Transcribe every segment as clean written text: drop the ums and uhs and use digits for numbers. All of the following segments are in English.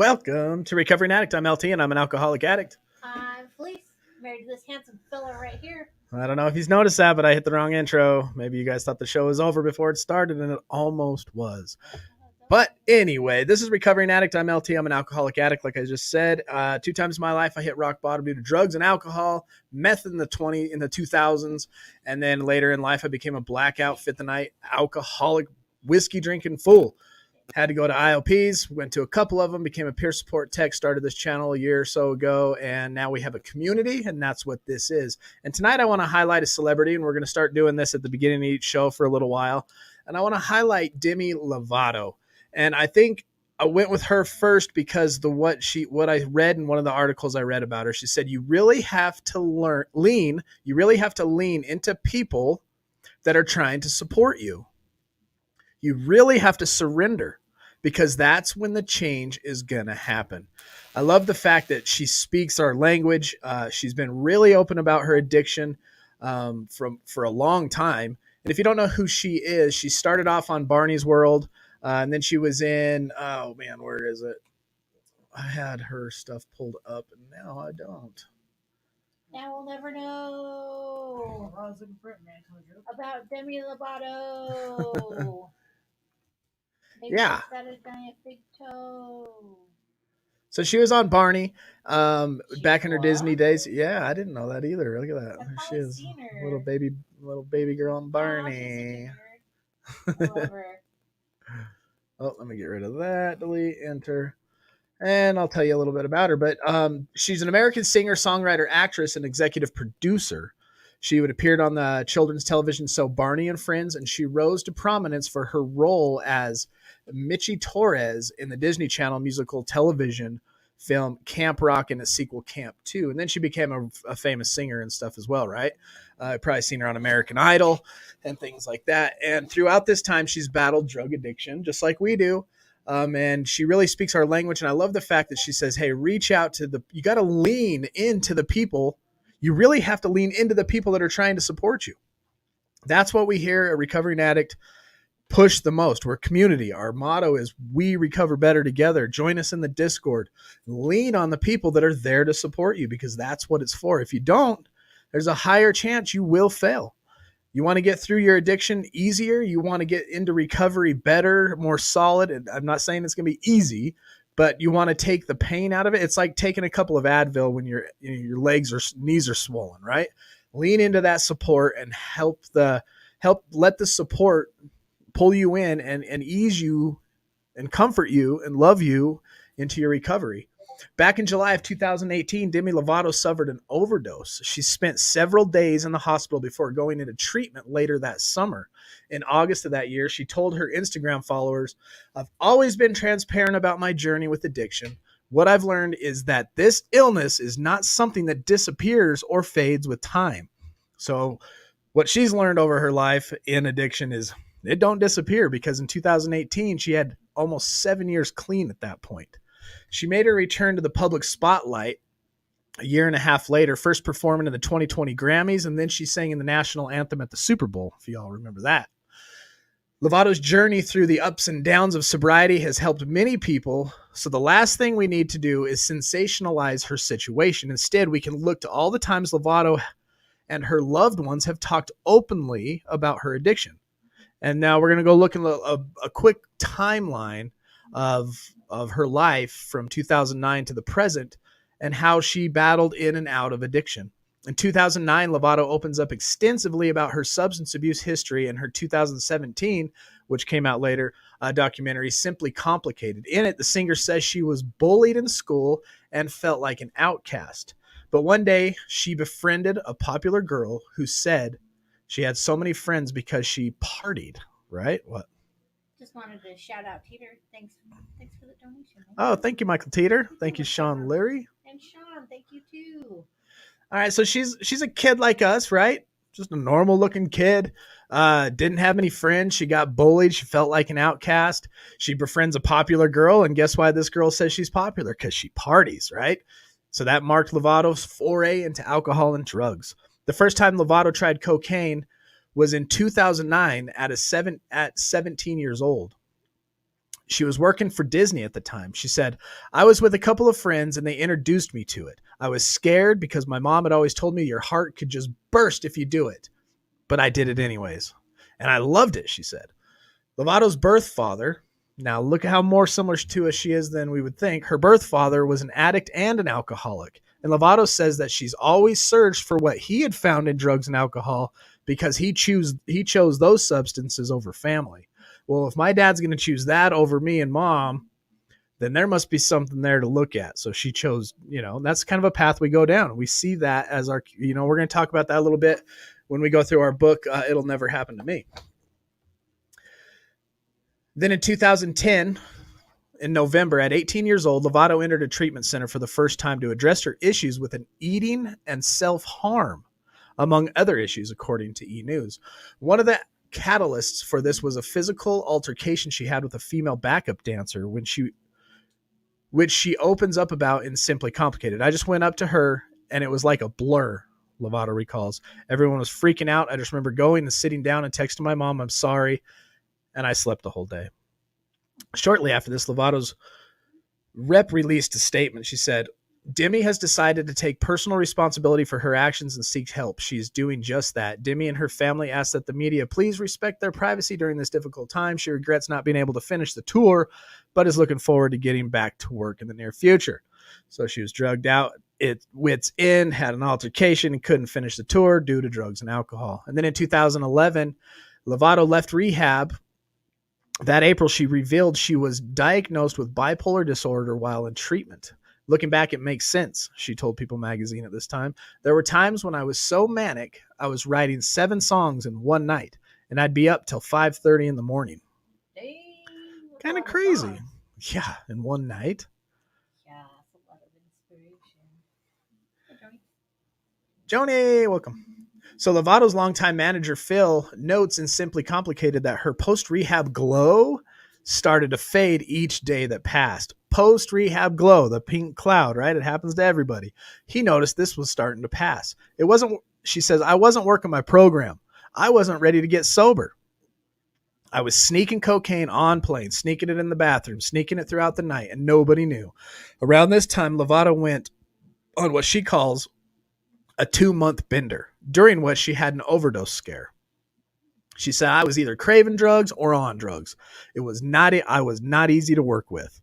Welcome to Recovering Addict. I'm LT and I'm an alcoholic addict. I'm Felice, married to this handsome fella right here. I don't know if he's noticed that, but I hit the wrong intro. Maybe you guys thought the show was over before it started, and it almost was. But anyway, this is Recovering Addict. I'm LT. I'm an alcoholic addict, like I just said. 2 times in my life, I hit rock bottom due to drugs and alcohol, meth in the 2000s, and then later in life, I became a blackout, fit the night, alcoholic, whiskey drinking fool. Had to go to IOPs, went to a couple of them, became a peer support tech, started this channel a year or so ago, and now we have a community, and that's what this is. And tonight I want to highlight a celebrity, and we're going to start doing this at the beginning of each show for a little while. And I want to highlight Demi Lovato. And I think I went with her first because what I read in one of the articles I read about her, she said you really have to lean into people that are trying to support you. You really have to surrender because that's when the change is going to happen. I love the fact that she speaks our language. She's been really open about her addiction for a long time. And if you don't know who she is, she started off on Barney's World, and then she was in, oh man, where is it? I had her stuff pulled up, and now I don't. Now we'll never know about Demi Lovato. Yeah. That a giant big toe. So she was on Barney back in her Disney days. Yeah, I didn't know that either. Look at that. There she is. Little baby girl on Barney. I love her. Oh, let me get rid of that. Delete, enter. And I'll tell you a little bit about her. But she's an American singer, songwriter, actress, and executive producer. She would appeared on the children's television show Barney and Friends, and she rose to prominence for her role as Michi Torres in the Disney Channel musical television film Camp Rock and its sequel Camp 2. And then she became a famous singer and stuff as well, right? I've probably seen her on American Idol and things like that. And throughout this time, she's battled drug addiction, just like we do. And she really speaks our language. And I love the fact that she says, hey, reach out to you got to lean into the people. You really have to lean into the people that are trying to support you. That's what we here at Recovering Addict push the most. We're community. Our motto is we recover better together. Join us in the Discord. Lean on the people that are there to support you because that's what it's for. If you don't, there's a higher chance you will fail. You want to get through your addiction easier. You want to get into recovery better, more solid. And I'm not saying it's going to be easy, but you want to take the pain out of it. It's like taking a couple of Advil when your legs or knees are swollen, right? Lean into that support and help let the support pull you in and ease you and comfort you and love you into your recovery. Back in July of 2018, Demi Lovato suffered an overdose. She spent several days in the hospital before going into treatment later that summer. In August of that year, she told her Instagram followers, I've always been transparent about my journey with addiction. What I've learned is that this illness is not something that disappears or fades with time. So what she's learned over her life in addiction is it don't disappear because in 2018, she had almost 7 years clean at that point. She made her return to the public spotlight a year and a half later, first performing in the 2020 Grammys, and then she sang in the national anthem at the Super Bowl, if you all remember that. Lovato's journey through the ups and downs of sobriety has helped many people, so the last thing we need to do is sensationalize her situation. Instead, we can look to all the times Lovato and her loved ones have talked openly about her addiction. And now we're going to go look at a quick timeline of her life from 2009 to the present and how she battled in and out of addiction. In 2009, Lovato opens up extensively about her substance abuse history in her 2017, which came out later, documentary, Simply Complicated. In it, the singer says she was bullied in school and felt like an outcast. But one day, she befriended a popular girl who said she had so many friends because she partied, right? What? Just wanted to shout out Teeter. Thanks for the donation. Thank you, Michael Teeter. Thank you, Sean Leary. And Sean, thank you too. All right, so she's a kid like us, right? Just a normal looking kid. Didn't have any friends. She got bullied. She felt like an outcast. She befriends a popular girl, and guess why this girl says she's popular? Because she parties, right? So that marked Lovato's foray into alcohol and drugs. The first time Lovato tried cocaine was in 2009 at 17 years old. She was working for Disney at the time. She said, I was with a couple of friends and they introduced me to it. I was scared because my mom had always told me your heart could just burst if you do it. But I did it anyways. And I loved it, she said. Lovato's birth father, now look at how more similar to us she is than we would think. Her birth father was an addict and an alcoholic. And Lovato says that she's always searched for what he had found in drugs and alcohol because he chose those substances over family. Well, if my dad's going to choose that over me and mom, then there must be something there to look at. So she chose, that's kind of a path we go down. We see that as our, we're going to talk about that a little bit when we go through our book, It'll Never Happen to Me. Then in 2010, in November, at 18 years old, Lovato entered a treatment center for the first time to address her issues with an eating and self-harm, among other issues, according to E! News. One of the catalysts for this was a physical altercation she had with a female backup dancer which she opens up about in Simply Complicated. I just went up to her and it was like a blur, Lovato recalls. Everyone was freaking out. I just remember going and sitting down and texting my mom, I'm sorry. And I slept the whole day. Shortly after this, Lovato's rep released a statement. She said, Demi has decided to take personal responsibility for her actions and seek help. She is doing just that. Demi and her family ask that the media please respect their privacy during this difficult time. She regrets not being able to finish the tour, but is looking forward to getting back to work in the near future. So she was drugged out at wit's end, had an altercation, and couldn't finish the tour due to drugs and alcohol. And then in 2011, Lovato left rehab. That April, she revealed she was diagnosed with bipolar disorder while in treatment. Looking back, it makes sense, she told People magazine at this time. There were times when I was so manic, I was writing 7 songs in one night, and I'd be up till 5:30 in the morning. Kind of crazy. Yeah, in one night. Yeah, it's a lot of inspiration. Hey, Joni, welcome. So Lovato's longtime manager, Phil, notes in Simply Complicated that her post-rehab glow started to fade each day that passed. Post-rehab glow, the pink cloud, right? It happens to everybody. He noticed this was starting to pass. It wasn't, she says, I wasn't working my program. I wasn't ready to get sober. I was sneaking cocaine on planes, sneaking it in the bathroom, sneaking it throughout the night, and nobody knew. Around this time, Lovato went on what she calls a 2-month bender, during which she had an overdose scare. She said, I was either craving drugs or on drugs. I was not easy to work with.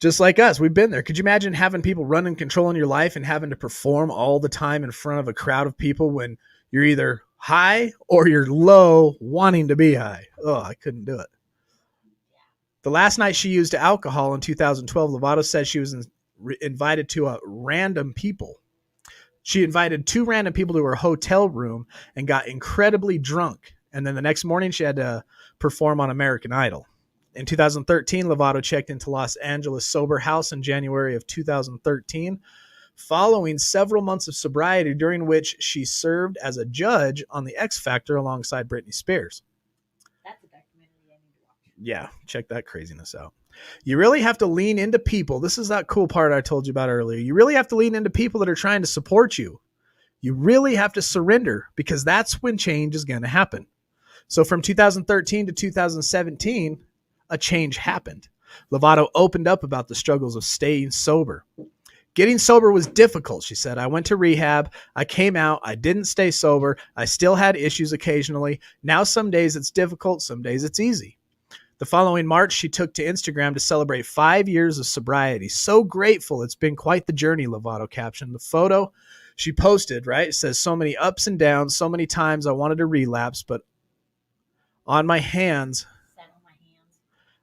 Just like us, we've been there. Could you imagine having people running, controlling your life and having to perform all the time in front of a crowd of people when you're either high or you're low, wanting to be high? Oh, I couldn't do it. The last night she used alcohol in 2012, Lovato said she was invited to random people. She invited 2 random people to her hotel room and got incredibly drunk. And then the next morning she had to perform on American Idol. In 2013, Lovato checked into Los Angeles sober house in January of 2013, following several months of sobriety during which she served as a judge on The X Factor alongside Britney Spears. That's a documentary I need to watch. Yeah, check that craziness out. You really have to lean into people. This is that cool part I told you about earlier. You really have to lean into people that are trying to support you. You really have to surrender because that's when change is going to happen. So from 2013 to 2017, a change happened. Lovato opened up about the struggles of staying sober. Getting sober was difficult, she said. I went to rehab. I came out. I didn't stay sober. I still had issues occasionally. Now some days it's difficult. Some days it's easy. The following March, she took to Instagram to celebrate 5 years of sobriety. So grateful. It's been quite the journey, Lovato captioned. The photo she posted, right, it says, so many ups and downs, so many times I wanted to relapse, but on my hands,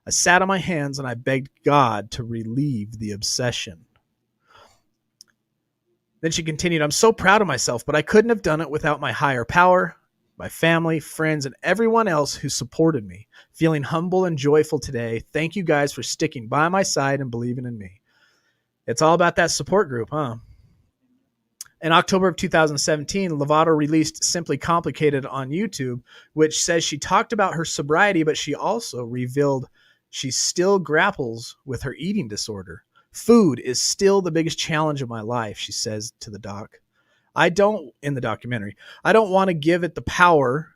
I sat on my hands and I begged God to relieve the obsession. Then she continued, I'm so proud of myself, but I couldn't have done it without my higher power, my family, friends, and everyone else who supported me. Feeling humble and joyful today. Thank you guys for sticking by my side and believing in me. It's all about that support group, huh? In October of 2017, Lovato released Simply Complicated on YouTube, which says she talked about her sobriety, but she also revealed she still grapples with her eating disorder. Food is still the biggest challenge of my life, she says to the doc. In the documentary, I don't want to give it the power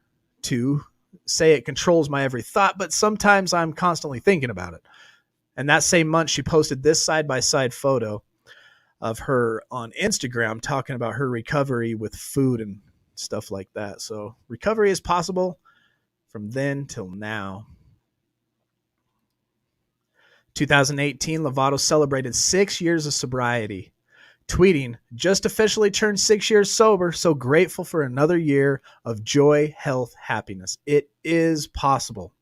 to say it controls my every thought, but sometimes I'm constantly thinking about it. And that same month, she posted this side by side photo of her on Instagram talking about her recovery with food and stuff like that. So recovery is possible from then till now. 2018, Lovato celebrated 6 years of sobriety, tweeting, "Just officially turned 6 years sober, so grateful for another year of joy, health, happiness. It is possible."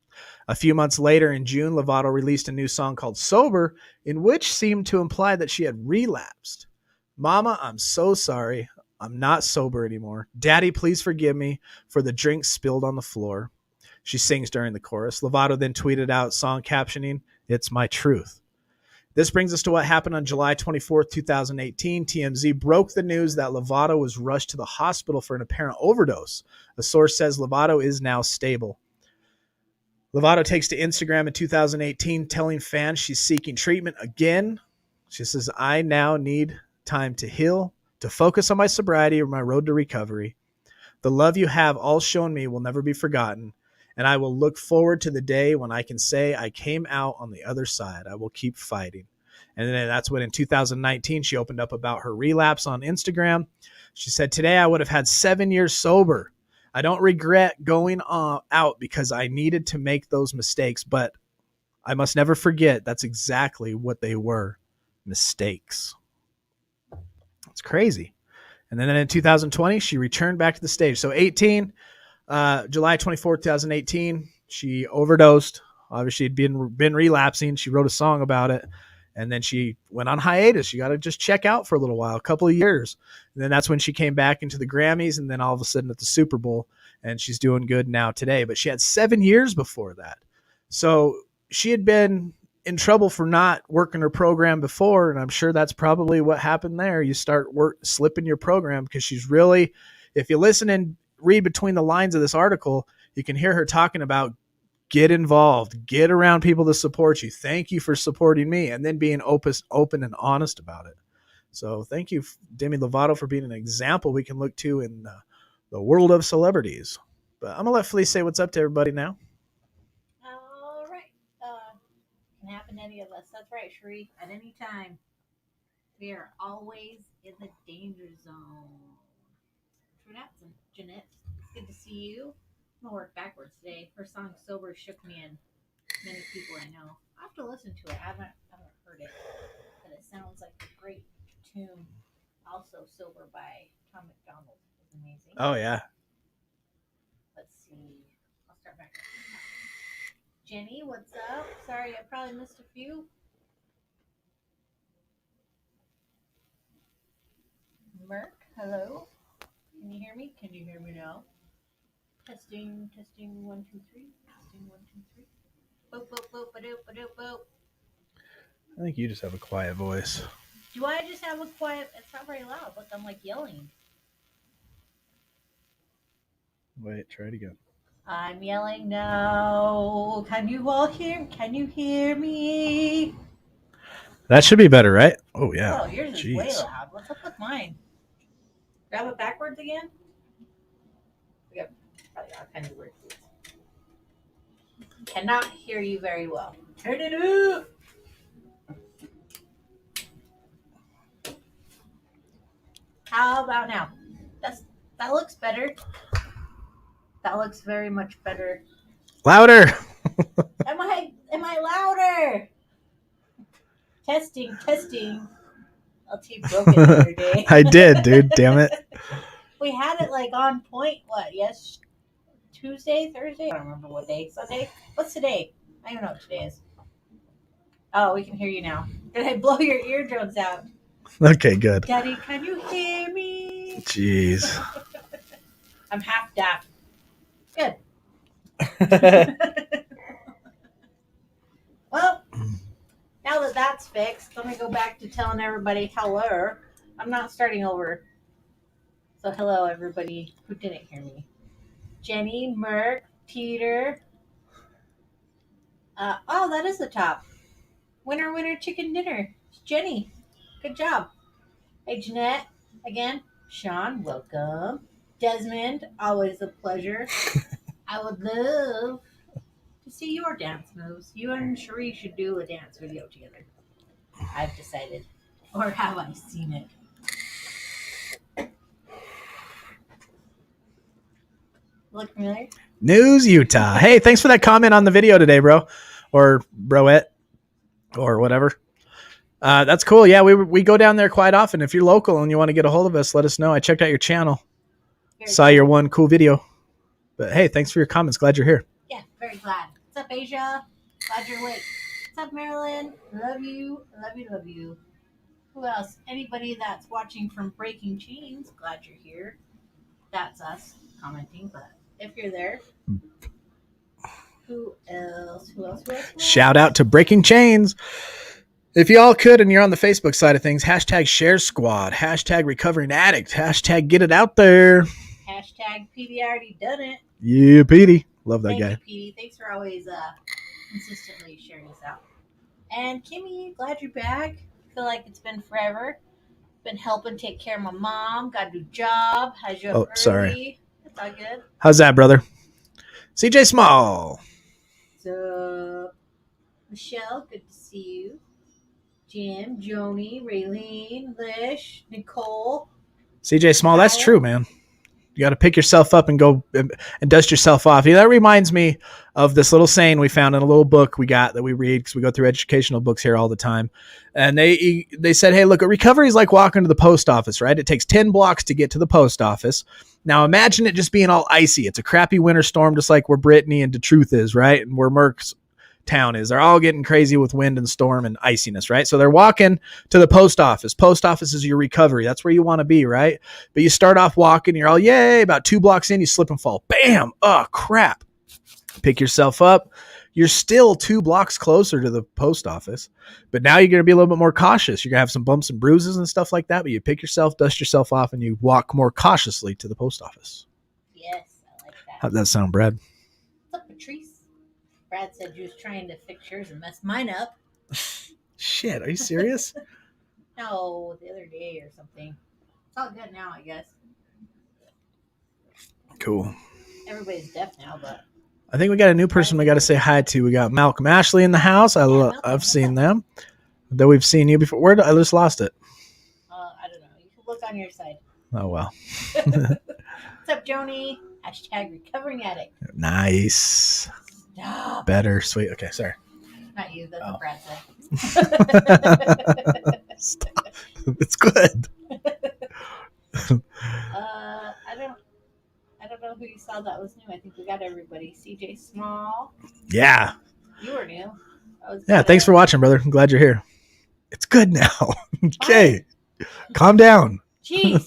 A few months later, in June, Lovato released a new song called Sober, in which seemed to imply that she had relapsed. "Mama, I'm so sorry. I'm not sober anymore. Daddy, please forgive me for the drink spilled on the floor," she sings during the chorus. Lovato then tweeted out song captioning, "It's my truth." This brings us to what happened on July 24th, 2018. TMZ broke the news that Lovato was rushed to the hospital for an apparent overdose. A source says Lovato is now stable. Lovato takes to Instagram in 2018 telling fans she's seeking treatment again. She says, "I now need time to heal, to focus on my sobriety or my road to recovery. The love you have all shown me will never be forgotten, and I will look forward to the day when I can say I came out on the other side. I will keep fighting." And then that's when in 2019 she opened up about her relapse on Instagram. She said, "Today I would have had 7 years sober. I don't regret going out because I needed to make those mistakes, but I must never forget that's exactly what they were, mistakes." It's crazy. And then in 2020, she returned back to the stage. So 18, July 24th, 2018, she overdosed. Obviously, she'd been relapsing. She wrote a song about it. And then she went on hiatus. You got to just check out for a little while, a couple of years. And then that's when she came back into the Grammys and then all of a sudden at the Super Bowl. And she's doing good now today. But she had 7 years before that. So she had been in trouble for not working her program before. And I'm sure that's probably what happened there. You start slipping your program because she's really, if you listen and read between the lines of this article, you can hear her talking about get involved, get around people to support you. Thank you for supporting me. And then being open and honest about it. So thank you, Demi Lovato, for being an example we can look to in the world of celebrities. But I'm going to let Felice say what's up to everybody now. All right. Can happen to any of us. That's right, Sheree. At any time, we are always in the danger zone. Jeanette, it's good to see you. I'm gonna work backwards today. Her song "Sober" shook me and many people I know. I have to listen to it. I haven't heard it, but it sounds like a great tune. Also, "Sober" by Tom McDonald is amazing. Oh, yeah. Let's see. I'll start back. Jenny, what's up? Sorry, I probably missed a few. Merc, hello. Can you hear me? Can you hear me now? Testing, 1, 2, 3. Testing, 1, 2, 3. Boop, boop, boop, ba-doop, ba-doop, boop. I think you just have a quiet voice. Do I just have a quiet? It's not very loud. Look, I'm like yelling. Wait, try it again. I'm yelling now. Can you all hear? Can you hear me? That should be better, right? Oh, yeah. Oh, yours is way loud. What's up with mine? Grab it backwards again? Yep. Probably all kinds of weird foods. Cannot hear you very well. Turn it up. How about now? That looks better. That looks very much better. Louder. Am I louder? Testing. LT broke it the other day. I did, dude. Damn it. We had it like on point. What? Yes. Tuesday, Thursday. I don't remember what day. Sunday. What's today? I don't know what today is. Oh, we can hear you now. Did I blow your eardrums out? Okay, good. Daddy, can you hear me? Jeez. I'm half deaf. Good. Well, now that that's fixed, let me go back to telling everybody hello. I'm not starting over. So hello, everybody who didn't hear me. Jenny, Merck, Peter. Oh, that is the top. Winner, chicken dinner. It's Jenny. Good job. Hey, Jeanette. Again. Sean, welcome. Desmond, always a pleasure. I would love to see your dance moves. You and Cherie should do a dance video together. I've decided. Or have I seen it? Look familiar? News Utah. Hey, thanks for that comment on the video today, bro. Or broette. Or whatever. That's cool. Yeah, we go down there quite often. If you're local and you want to get a hold of us, let us know. I checked out your channel. Very Saw glad. your one cool video. But hey, thanks for your comments. Glad you're here. Yeah, very glad. What's up, Asia? Glad you're awake. What's up, Marilyn? Love you. Love you, love you. Who else? Anybody that's watching from Breaking Chains, glad you're here. That's us commenting, but if you're there, who else? Who else? Shout out to Breaking Chains. If y'all could and you're on the Facebook side of things, hashtag Share Squad, hashtag Recovering Addict, hashtag Get It Out There. Hashtag PD already done it. Yeah, Petey. Love that Thank guy. you, Petey. Thanks for always consistently sharing us out. And Kimmy, glad you're back. Feel like it's been forever. Been helping take care of my mom. Got a new job. Has you up early. Sorry. It's all good. How's that, brother? CJ Small. So, Michelle, good to see you. Jim, Joni, Raylene, Lish, Nicole. CJ Small, that's true, man. You got to pick yourself up and go and dust yourself off. Yeah, that reminds me of this little saying we found in a little book we got that we read because we go through educational books here all the time. And they said, hey, look, a recovery is like walking to the post office, right? It takes 10 blocks to get to the post office. Now imagine it just being all icy. It's a crappy winter storm, just like where Brittany and DeTruth is, right? And where Merck's town is. They're all getting crazy with wind and storm and iciness, right? So they're walking to the post office. Post office is your recovery. That's where you want to be, right? But you start off walking, you're all, yay, about 2 blocks in, you slip and fall. Bam! Oh, crap. Pick yourself up. You're still 2 blocks closer to the post office, but now you're going to be a little bit more cautious. You're going to have some bumps and bruises and stuff like that, but you pick yourself, dust yourself off, and you walk more cautiously to the post office. Yes, I like that. How'd that sound, Brad? What's up, Patrice? Brad said you was trying to fix yours and mess mine up. Shit, are you serious? No, the other day or something. It's all good now, I guess. Cool. Everybody's deaf now, but I think we got a new person we got to say hi to. We got Malcolm Ashley in the house. I've seen them. Though we've seen you before. I just lost it. I don't know. You can look on your side. Oh, well. What's up, Joni? Hashtag recovering addict. Nice. Stop. Better. Sweet. Okay, sorry. Not you. That's what Brad said. Stop. It's good. I don't know who you saw that was new. I think we got everybody. CJ Small. Yeah. You were new. Yeah, thanks for watching, brother. I'm glad you're here. It's good now. Okay. Calm down. Jeez.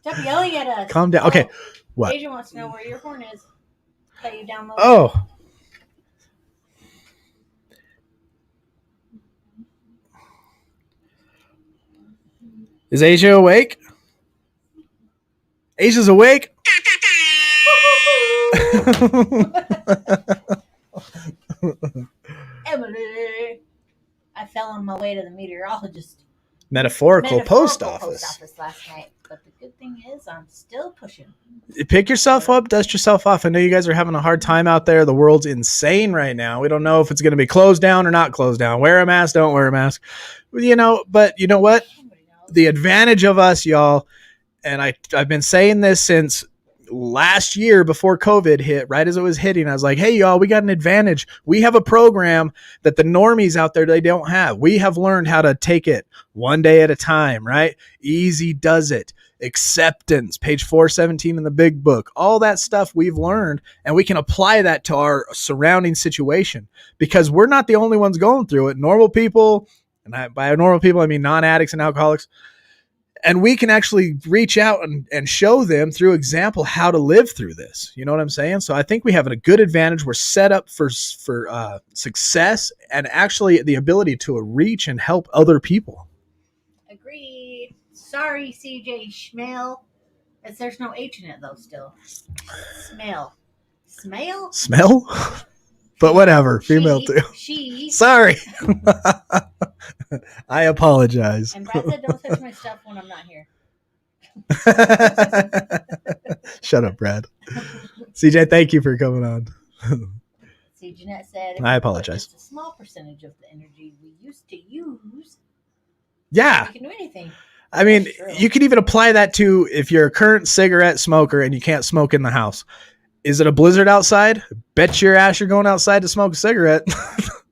Stop yelling at us. Calm down. Okay. What? Asia wants to know where your horn is. That you downloaded. Oh. Is Asia awake? Asia's awake? Emily. I fell on my way to the meteorologist. Metaphorical post office last night. But the good thing is I'm still pushing. Pick yourself up, dust yourself off. I know you guys are having a hard time out there. The world's insane right now. We don't know if it's going to be closed down or not closed down. Wear a mask, don't wear a mask. But you know what? The advantage of us, y'all, and I've been saying this since last year before COVID hit, right as it was hitting, I was like, hey, y'all, we got an advantage. We have a program that the normies out there, they don't have. We have learned how to take it one day at a time, right? Easy does it. Acceptance, page 417 in the big book, all that stuff we've learned, and we can apply that to our surrounding situation because we're not the only ones going through it. Normal people, and by normal people, I mean non-addicts and alcoholics, and we can actually reach out and show them through example how to live through this. You know what I'm saying? So I think we have a good advantage. We're set up for success and actually the ability to reach and help other people. Agreed. Sorry, CJ Schmale. There's no H in it, though, still. Smell. Smell? Smell? But whatever. Female too. She. Sorry. I apologize. And Brad said don't touch my stuff when I'm not here. Shut up, Brad. CJ, thank you for coming on. See, Jeanette said, I apologize. It's a small percentage of the energy we used to use. Yeah. We can do anything. I mean, you can even apply that to if you're a current cigarette smoker and you can't smoke in the house. Is it a blizzard outside? Bet your ass you're going outside to smoke a cigarette.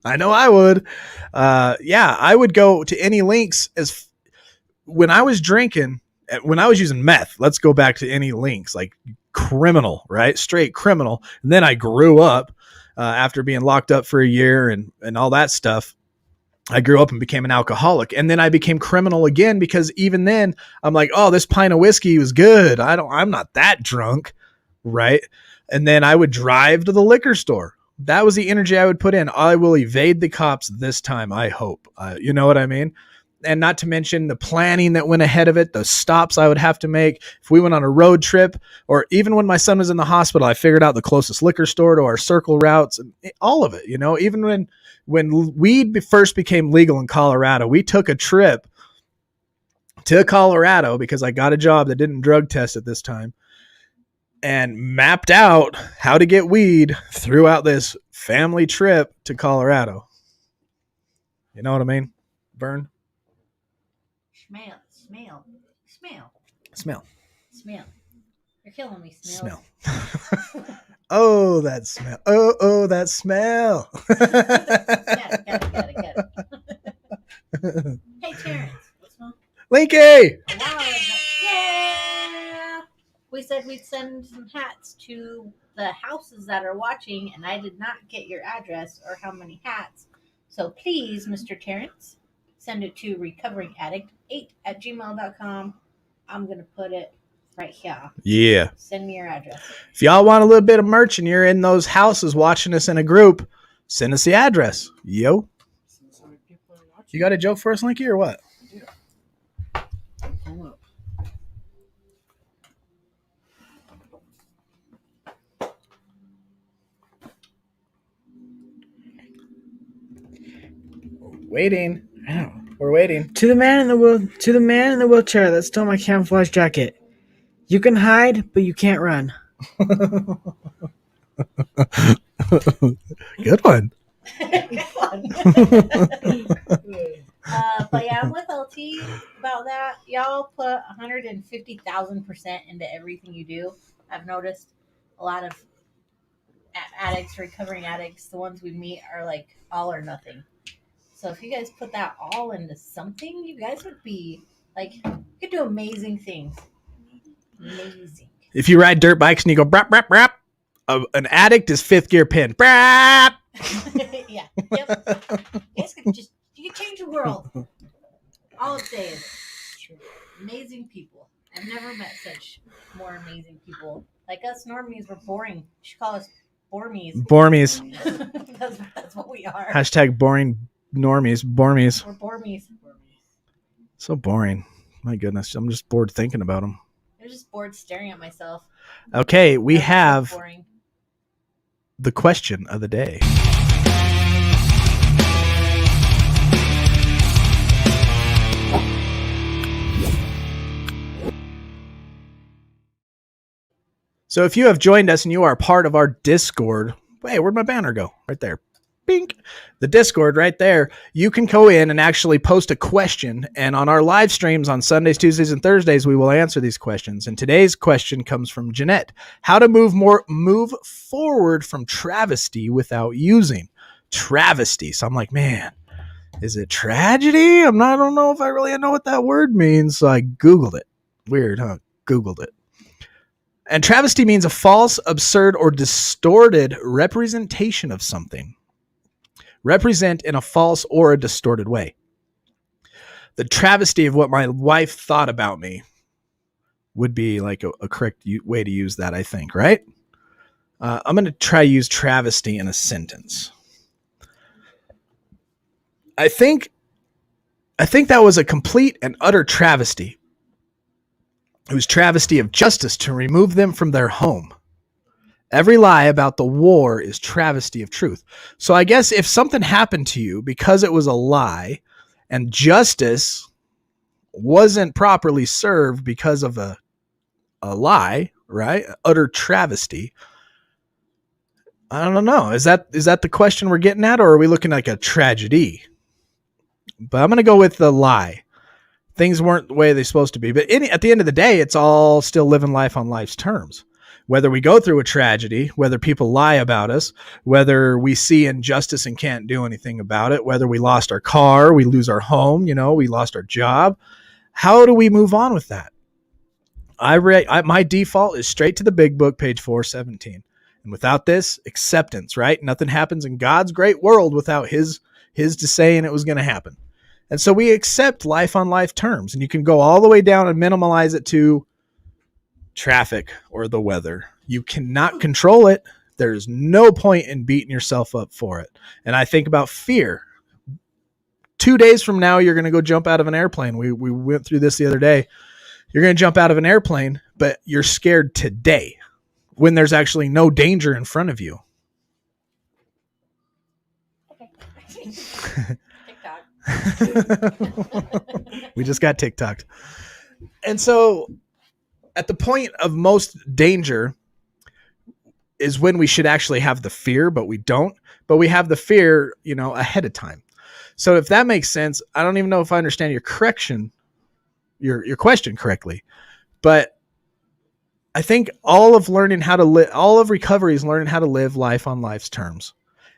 I know I would. Yeah, I would go to any links when I was drinking, when I was using meth. Let's go back to any links, like criminal, right? Straight criminal. And then I grew up after being locked up for a year and all that stuff. I grew up and became an alcoholic, and then I became criminal again because even then I'm like, oh, this pint of whiskey was good. I'm not that drunk. Right. And then I would drive to the liquor store. That was the energy I would put in. I will evade the cops this time. I hope, you know what I mean? And not to mention the planning that went ahead of it, the stops I would have to make. If we went on a road trip, or even when my son was in the hospital, I figured out the closest liquor store to our circle routes and all of it, you know, even when weed first became legal in Colorado, we took a trip to Colorado because I got a job that didn't drug test at this time and mapped out how to get weed throughout this family trip to Colorado. You know what I mean? Vern? Smell. You're killing me, smell. Oh, that smell. Oh, that smell. Get it. Hey, Terrence. What's wrong? Linky! Yeah! We said we'd send some hats to the houses that are watching, and I did not get your address or how many hats. So please, Mr. Terrence, send it to recoveringaddict8@gmail.com. I'm going to put it right here. Yeah. Send me your address. If y'all want a little bit of merch and you're in those houses watching us in a group, send us the address. Yo. You got a joke for us, Linky, or what? Yeah. Hold up. Waiting. We're waiting. To the man in the wheelchair that stole my camouflage jacket. You can hide, but you can't run. Good one. But yeah, I'm with LT about that. Y'all put 150,000% into everything you do. I've noticed a lot of addicts, recovering addicts, the ones we meet are like all or nothing. So if you guys put that all into something, you guys would be like, you could do amazing things. Amazing. If you ride dirt bikes and you go brap, brap, brap, an addict is fifth gear pin. Brap! Yeah. Yep. You guys could you could change the world. All I'm saying. Amazing people. I've never met such more amazing people. Like us normies, we're boring. You should call us Bormies. Bormies. That's what we are. Hashtag boring normies. Bormies. We're Bormies. So boring. My goodness. I'm just bored thinking about them. I'm just bored staring at myself. Okay, we That's have so boring. the question of the day. So if you have joined us and you are part of our Discord, hey, where'd my banner go? Right there. Bink. The Discord right there. You can go in and actually post a question. And on our live streams on Sundays, Tuesdays, and Thursdays, we will answer these questions. And today's question comes from Jeanette. How to move forward from travesty without using travesty. So I'm like, man, is it tragedy? I don't know if I really know what that word means. So I Googled it. Weird, huh? Googled it. And travesty means a false, absurd, or distorted representation of something. Represent in a false or a distorted way. The travesty of what my wife thought about me would be like a correct way to use that, I think, right? I'm going to try use travesty in a sentence. I think that was a complete and utter travesty. It was travesty of justice to remove them from their home. Every lie about the war is travesty of truth. So I guess if something happened to you because it was a lie and justice wasn't properly served because of a lie, right? Utter travesty. I don't know. Is that the question we're getting at, or are we looking like a tragedy? But I'm going to go with the lie. Things weren't the way they're supposed to be. But at the end of the day, it's all still living life on life's terms. Whether we go through a tragedy, whether people lie about us, whether we see injustice and can't do anything about it, whether we lost our car, we lose our home, we lost our job. How do we move on with that? My default is straight to the big book, page 417. And without this, acceptance, right? Nothing happens in God's great world without his to saying it was going to happen. And so we accept life on life terms. And you can go all the way down and minimalize it to traffic or the weather. You cannot control it. There's no point in beating yourself up for it. And I think about fear. 2 days from now, you're going to go jump out of an airplane. We went through this the other day. You're going to jump out of an airplane, but you're scared today when there's actually no danger in front of you. Okay. We just got TikToked. And so at the point of most danger is when we should actually have the fear, but we don't. But we have the fear, ahead of time. So if that makes sense, I don't even know if I understand your question correctly. But I think all of recovery is learning how to live life on life's terms.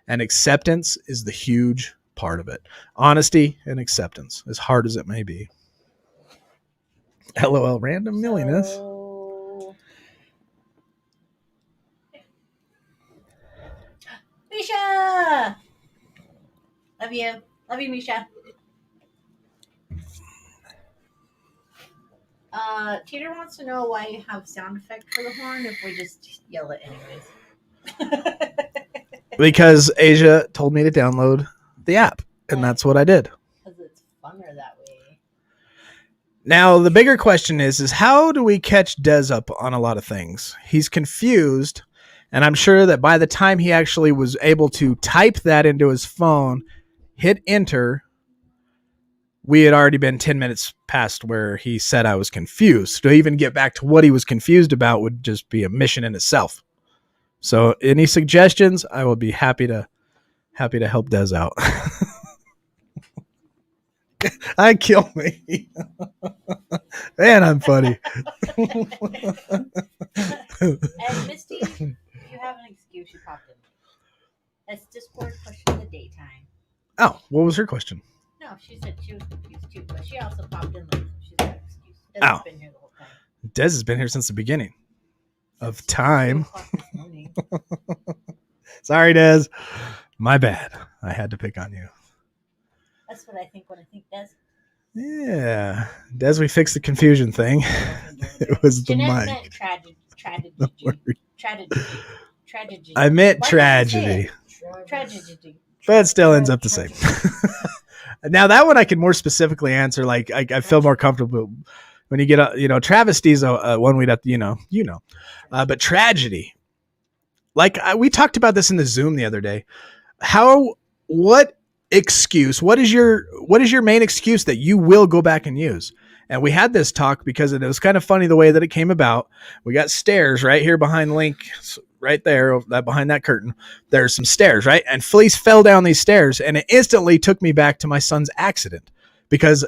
And acceptance is the huge part of it. Honesty and acceptance, as hard as it may be. LOL, random milliness. Misha! Love you, Misha. Teeter wants to know why you have sound effect for the horn if we just yell it anyways. Because Asia told me to download the app, and that's what I did. Because it's funner that way. Now, the bigger question is how do we catch Des up on a lot of things? He's confused, and I'm sure that by the time he actually was able to type that into his phone, hit enter, we had already been 10 minutes past where he said I was confused. To even get back to what he was confused about would just be a mission in itself. So any suggestions, I will be happy to help Des out. I kill me. Man, I'm funny. And Misty, you have an excuse. You popped in. That's Discord question of the daytime. Oh, what was her question? No, she said she was confused too, but she also popped in late, so she's got an excuse. Des has been here the whole time. Des has been here since the beginning of time. Sorry, Des. My bad. I had to pick on you. That's what I think when I think Des. Yeah. Des, we fixed the confusion thing. It was the Jeanette mic. meant tragedy. I meant Why tragedy. Tragedy. But it still ends up the same. Now that one I can more specifically answer. Like I feel more comfortable when you get travesty's a one we'd have to, but tragedy. Like we talked about this in the Zoom the other day. What is your main excuse that you will go back and use? And we had this talk because it was kind of funny the way that it came about. We got stairs right here behind Link, right there, behind that curtain. There's some stairs, right? And Felice fell down these stairs, and it instantly took me back to my son's accident because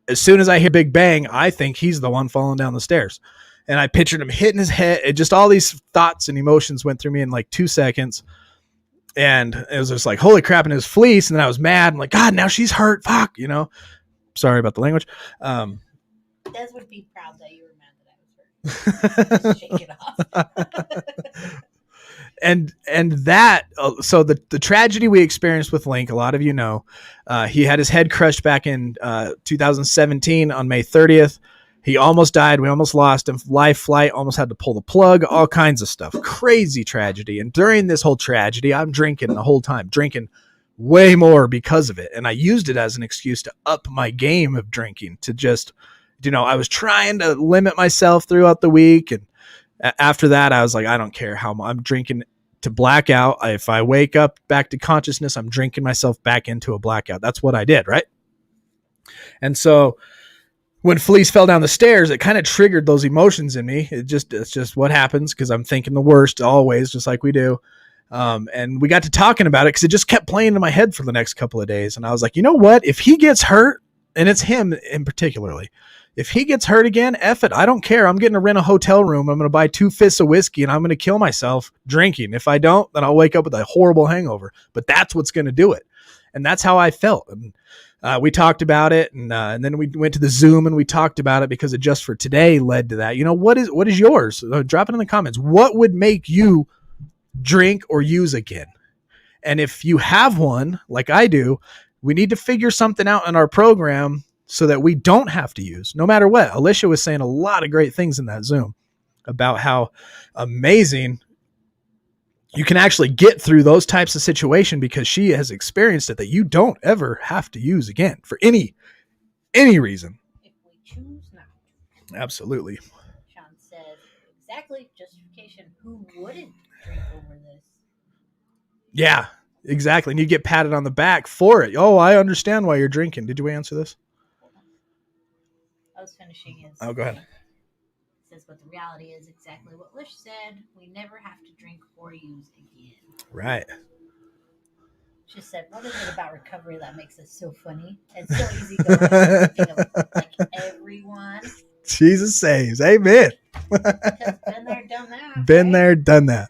as soon as I hear Big Bang, I think he's the one falling down the stairs. And I pictured him hitting his head. It just all these thoughts and emotions went through me in like 2 seconds. And it was just like, holy crap. And it was Felice. And then I was mad. I'm like, God, now she's hurt. Fuck, Sorry about the language. Des would be proud that you were mad that I was hurt. Just shake it off. And that, so the tragedy we experienced with Link, a lot of he had his head crushed back in 2017 on May 30th. He almost died. We almost lost him. Life flight, almost had to pull the plug, all kinds of stuff. Crazy tragedy. And during this whole tragedy, I'm drinking the whole time, drinking way more because of it. And I used it as an excuse to up my game of drinking, to just, I was trying to limit myself throughout the week. And after that, I was like, I don't care how I'm drinking to blackout. If I wake up back to consciousness, I'm drinking myself back into a blackout. That's what I did, right? And so when Felice fell down the stairs, it kind of triggered those emotions in me. It's just what happens because I'm thinking the worst always, just like we do. And we got to talking about it because it just kept playing in my head for the next couple of days. And I was like, you know what? If he gets hurt, and it's him in particularly, if he gets hurt again, F it. I don't care. I'm getting to rent a hotel room. I'm going to buy 2 fists of whiskey and I'm going to kill myself drinking. If I don't, then I'll wake up with a horrible hangover. But that's what's going to do it. And that's how I felt. And we talked about it, and then we went to the Zoom and we talked about it because it just for today led to that. You know, what is yours? Drop it in the comments. What would make you drink or use again? And if you have one, like I do, we need to figure something out in our program so that we don't have to use, no matter what. Alicia was saying a lot of great things in that Zoom about how amazing you can actually get through those types of situations because she has experienced it, that you don't ever have to use again for any reason. If we choose not to. Absolutely. Sean says, exactly, justification. Who wouldn't drink over this? Yeah, exactly. And you get patted on the back for it. Oh, I understand why you're drinking. Did you answer this? I was finishing his. Oh, go ahead. Says, but the reality is exactly what Lish said. We never have to drink or use again. Right. She said, what is it about recovery that makes it so funny? It's so easy going. Like everyone. Jesus saves. Amen. Because been there, done that. Been there, done that.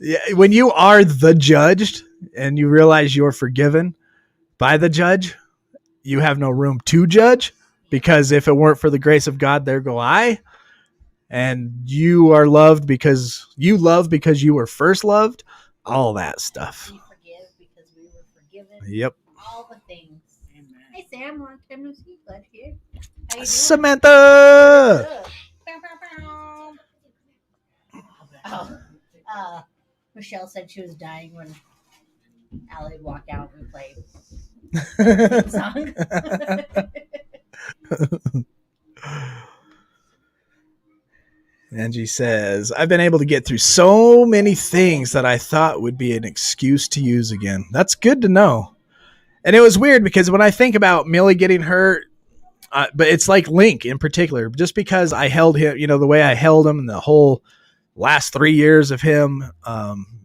Yeah. When you are the judged and you realize you're forgiven by the judge, you have no room to judge, because if it weren't for the grace of God, there go I. And you are loved because you were first loved. All that stuff. We forgive because we were forgiven. Yep. All the things. Amen. Hey Sam, long time no see. Glad you're here. How you doing? Samantha. Michelle said she was dying when Allie would walk out and play the song. Angie says, I've been able to get through so many things that I thought would be an excuse to use again. That's good to know. And it was weird because when I think about Millie getting hurt, but it's like Link in particular, just because I held him, you know, the way I held him in the whole last 3 years of him,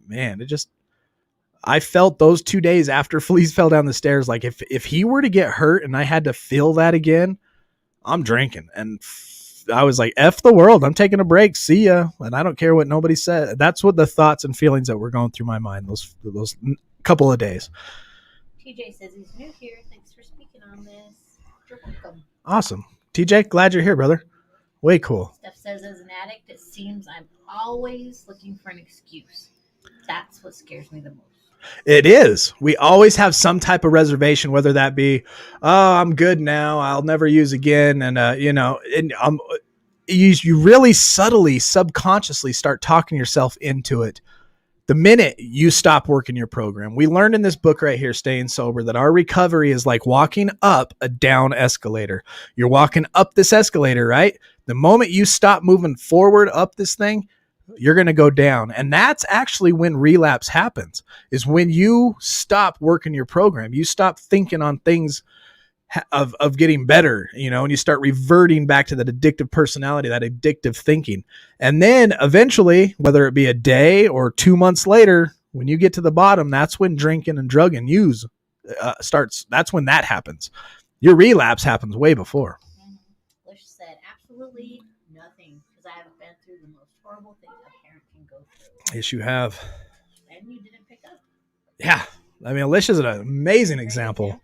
man, I felt those 2 days after Felice fell down the stairs, like if he were to get hurt and I had to feel that again, I'm drinking. And I was like, F the world. I'm taking a break. See ya. And I don't care what nobody said. That's what the thoughts and feelings that were going through my mind those couple of days. TJ says he's new here. Thanks for speaking on this. You're welcome. Awesome. TJ, glad you're here, brother. Way cool. Steph says, as an addict, it seems I'm always looking for an excuse. That's what scares me the most. It is. We always have some type of reservation, whether that be, oh, I'm good now, I'll never use again. And, you really subtly, subconsciously start talking yourself into it the minute you stop working your program. We learned in this book right here, Staying Sober, that our recovery is like walking up a down escalator. You're walking up this escalator, right? The moment you stop moving forward up this thing, you're going to go down. And that's actually when relapse happens, is when you stop working your program. You stop thinking on things of getting better, you know, and you start reverting back to that addictive personality, that addictive thinking. And then eventually, whether it be a day or 2 months later, when you get to the bottom, that's when drinking and drug and use starts. That's when that happens. Your relapse happens way before. Lish said, absolutely nothing, because I have been through the most horrible thing a parent can go through. Yes, you have. And you didn't pick up. Yeah. I mean, Alicia's an amazing example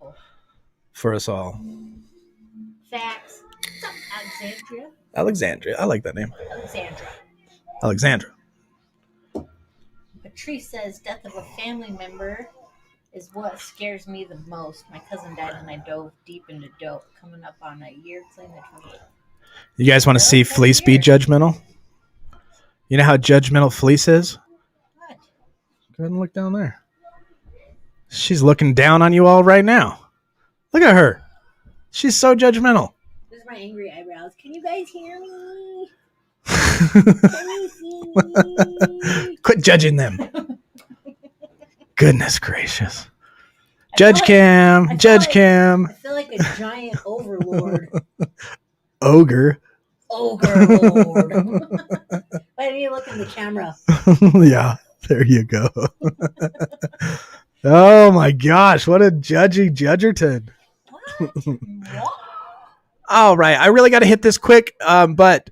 for us all. Facts. What's up, Alexandria? Alexandria. I like that name. Alexandra. Patrice says, death of a family member is what scares me the most. My cousin died and I dove deep into dope. Coming up on a year clean the truth. You guys want to see Felice be judgmental? You know how judgmental Felice is? What? Go ahead and look down there. She's looking down on you all right now. Look at her. She's so judgmental. This is my angry eyebrows. Can you guys hear me? Can you see me? Quit judging them. Goodness gracious. Judge Cam. I feel like a giant overlord. ogre. Ogre Lord. Why do you look in the camera? Yeah, there you go. Oh my gosh, what a judgy Judgerton. What? All right, I really got to hit this quick, but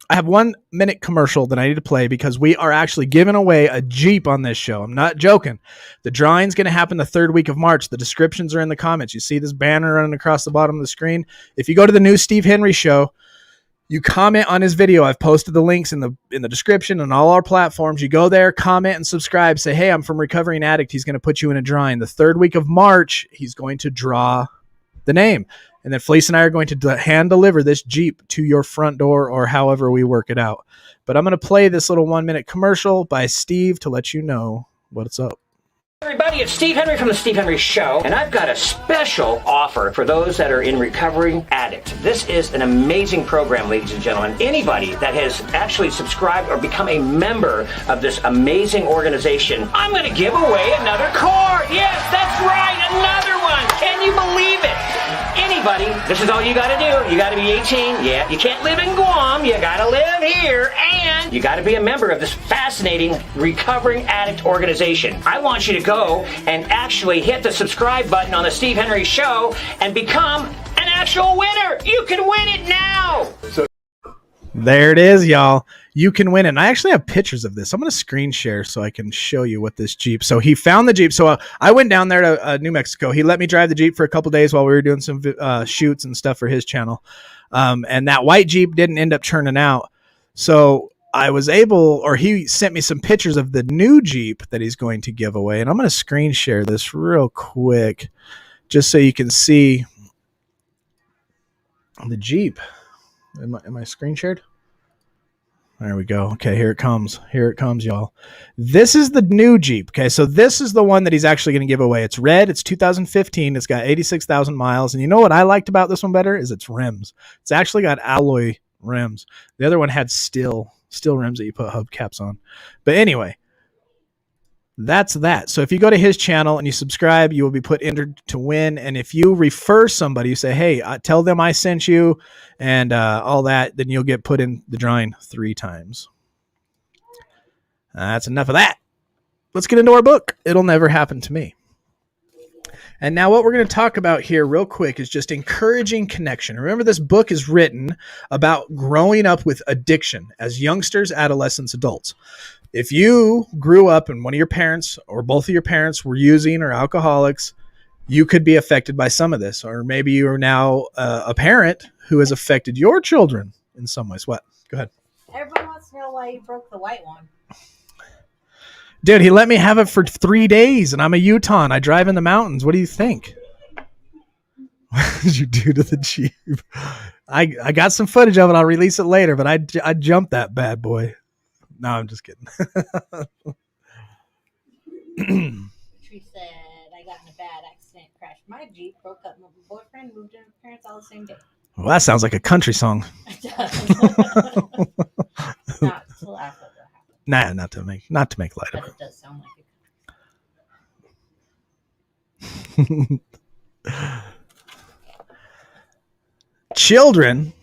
I have 1 minute commercial that I need to play because we are actually giving away a Jeep on this show. I'm not joking. The drawing's going to happen the 3rd week of March. The descriptions are in the comments. You see this banner running across the bottom of the screen. If you go to the new Steve Henry show, you comment on his video. I've posted the links in the description on all our platforms. You go there, comment, and subscribe. Say, hey, I'm from Recovering Addict. He's going to put you in a drawing. The 3rd week of March, he's going to draw the name. And then Felice and I are going to hand deliver this Jeep to your front door or however we work it out. But I'm going to play this little 1 minute commercial by Steve to let you know what's up. Everybody, it's Steve Henry from The Steve Henry Show, and I've got a special offer for those that are in Recovering Addict. This is an amazing program, ladies and gentlemen. Anybody that has actually subscribed or become a member of this amazing organization, I'm going to give away another car. Yes, that's right, another one. Can you believe it? Anybody, this is all you got to do. You got to be 18. Yeah, you can't live in Guam. You got to live here, and you got to be a member of this fascinating Recovering Addict organization. I want you to go and actually hit the subscribe button on the Steve Henry Show and become an actual winner. You can win it now. There it is, y'all. You can win it. And I actually have pictures of this. I'm going to screen share so I can show you what this Jeep. So he found the Jeep. So I went down there to New Mexico. He let me drive the Jeep for a couple days while we were doing some shoots and stuff for his channel. And that white Jeep didn't end up turning out. So I was able, or he sent me some pictures of the new Jeep that he's going to give away. And I'm going to screen share this real quick just so you can see the Jeep. Am I screen shared? There we go. Okay, here it comes. Here it comes, y'all. This is the new Jeep. Okay, so this is the one that he's actually going to give away. It's red. It's 2015. It's got 86,000 miles. And you know what I liked about this one better is its rims. It's actually got alloy rims. The other one had steel rims that you put hubcaps on. But anyway, that's that. So if you go to his channel and you subscribe, you will be put entered to win. And if you refer somebody, you say, hey, tell them I sent you and all that, then you'll get put in the drawing 3 times. That's enough of that. Let's get into our book. It'll Never Happen to Me. And now what we're going to talk about here real quick is just encouraging connection. Remember, this book is written about growing up with addiction as youngsters, adolescents, adults. If you grew up and one of your parents or both of your parents were using or alcoholics, you could be affected by some of this. Or maybe you are now a parent who has affected your children in some ways. What? Go ahead. Everyone wants to know why you broke the white one. Dude, he let me have it for 3 days, and I'm a Utah, and I drive in the mountains. What do you think? What did you do to the Jeep? I got some footage of it. I'll release it later, but I jumped that bad boy. No, I'm just kidding. She said, I got in a bad accident, crashed my Jeep, broke up with my boyfriend, moved in with parents all the same day. Well, that sounds like a country song. It does. Not to laugh at what happened. Nah, not to make light of But it. it does sound like Children.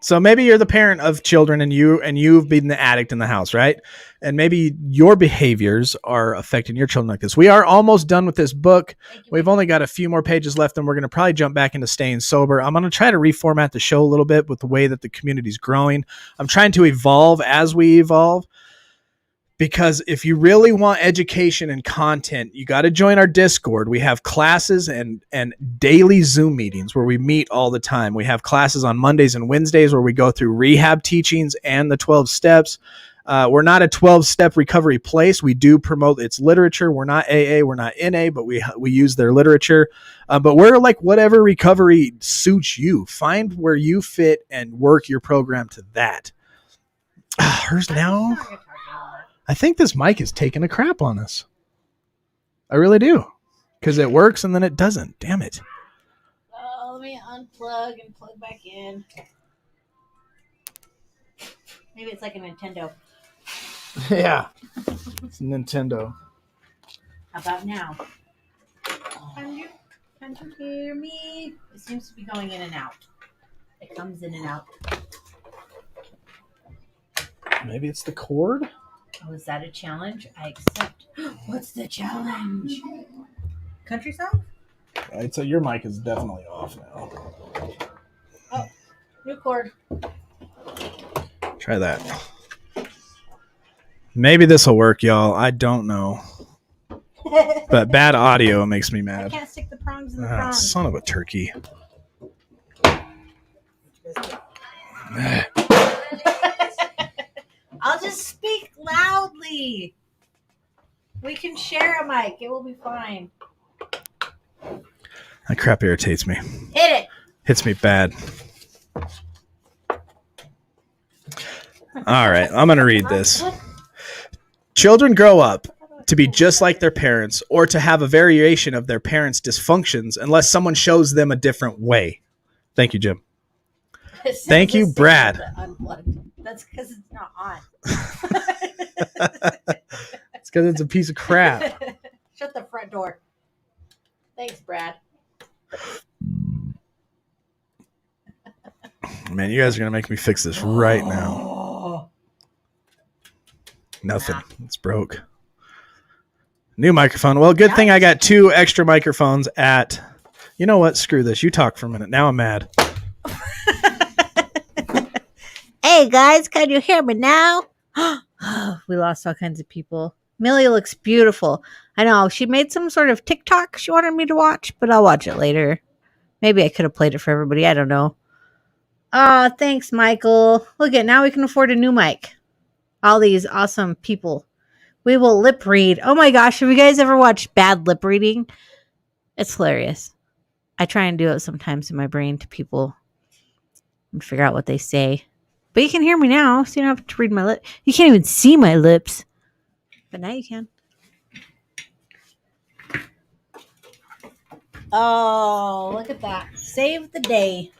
So maybe you're the parent of children and you've been the addict in the house, right? And maybe your behaviors are affecting your children like this. We are almost done with this book. We've only got a few more pages left, and we're going to probably jump back into staying sober. I'm going to try to reformat the show a little bit with the way that the community's growing. I'm trying to evolve as we evolve. Because if you really want education and content, you got to join our Discord. We have classes and daily Zoom meetings where we meet all the time. We have classes on Mondays and Wednesdays where we go through rehab teachings and the 12 steps. We're not a 12-step recovery place. We do promote its literature. We're not AA, we're not NA, but we use their literature. But we're like whatever recovery suits you. Find where you fit and work your program to that. Hers now. I think this mic is taking a crap on us. I really do. Because it works and then it doesn't. Damn it. oh, let me unplug and plug back in. Maybe it's like a Nintendo. Yeah. It's Nintendo. How about now? Can you hear me? It seems to be going in and out. It comes in and out. Maybe it's the cord? Oh, is that a challenge? I accept. What's the challenge? Country song? I'd say your mic is definitely off now. Oh, new cord. Try that. Maybe this will work, y'all. I don't know. But bad audio makes me I mad. can't stick the prongs in the Ah, prongs. son of a turkey. I'll just speak loudly. We can share a mic. It will be fine. That crap irritates me. Hit it. Hits me bad. All right, I'm going to read this. Children grow up to be just like their parents or to have a variation of their parents' dysfunctions unless someone shows them a different way. Thank you, Jim. Thank you, Brad. Unplugged. That's because it's not on. It's because it's a piece of crap. Shut the front door. Thanks, Brad. Man, you guys are going to make me fix this right now. Oh. Nothing. It's broke. New microphone. Well, good thing I got 2 extra microphones at... You know what? Screw this. You talk for a minute. Now I'm mad. Hey, guys. Can you hear me now? We lost all kinds of people. Millie looks beautiful. I know. She made some sort of TikTok she wanted me to watch, but I'll watch it later. Maybe I could have played it for everybody. I don't know. Oh, thanks, Michael. Look at now we can afford a new mic. All these awesome people. We will lip read. Oh my gosh, have you guys ever watched bad lip reading? It's hilarious. I try and do it sometimes in my brain to people and figure out what they say. But you can hear me now, so you don't have to read my lip. You can't even see my lips. But now you can. Oh, look at that. Save the day.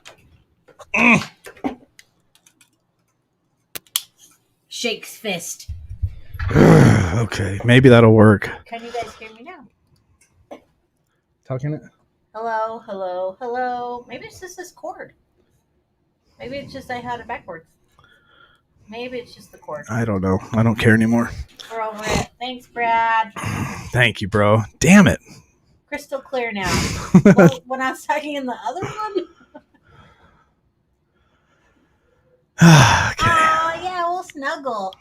Shakes fist. Okay, maybe that'll work. Can you guys hear me now? Talking it? Hello, hello, hello. Maybe it's just this cord. Maybe it's just I had it backwards. Maybe it's just the cord. I don't know. I don't care anymore. We're over it. Thanks, Brad. Thank you, bro. Damn it. Crystal clear now. Well, when I was talking in the other one. Okay. Oh, yeah, we'll snuggle.